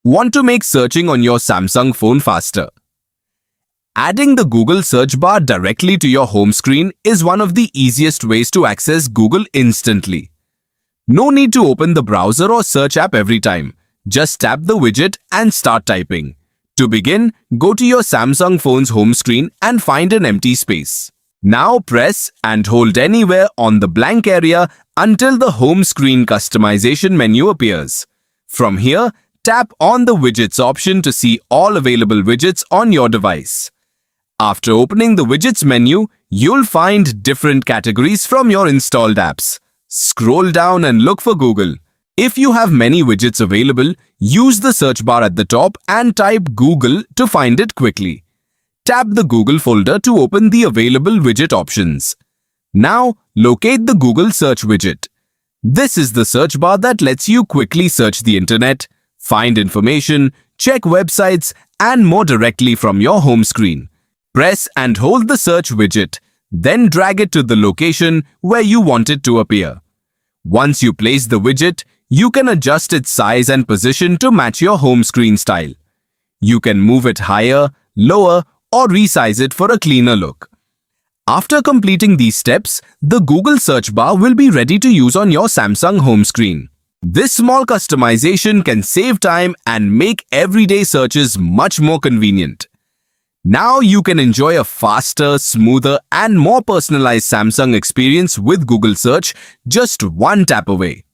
Want to make searching on your Samsung phone faster? Adding the Google search bar directly to your home screen is one of the easiest ways to access Google instantly. No need to open the browser or search app every time. Just tap the widget and start typing. To begin, go to your Samsung phone's home screen and find an empty space. Now press and hold anywhere on the blank area until the home screen customization menu appears. From here, tap on the Widgets option to see all available widgets on your device. After opening the Widgets menu, you'll find different categories from your installed apps. Scroll down and look for Google. If you have many widgets available, use the search bar at the top and type Google to find it quickly. Tap the Google folder to open the available widget options. Now, locate the Google search widget. This is the search bar that lets you quickly search the internet, find information, check websites, and more directly from your home screen. Press and hold the search widget, then drag it to the location where you want it to appear. Once you place the widget, you can adjust its size and position to match your home screen style. You can move it higher, lower, or resize it for a cleaner look. After completing these steps, the Google search bar will be ready to use on your Samsung home screen. This small customization can save time and make everyday searches much more convenient. Now you can enjoy a faster, smoother, and more personalized Samsung experience with Google Search just one tap away.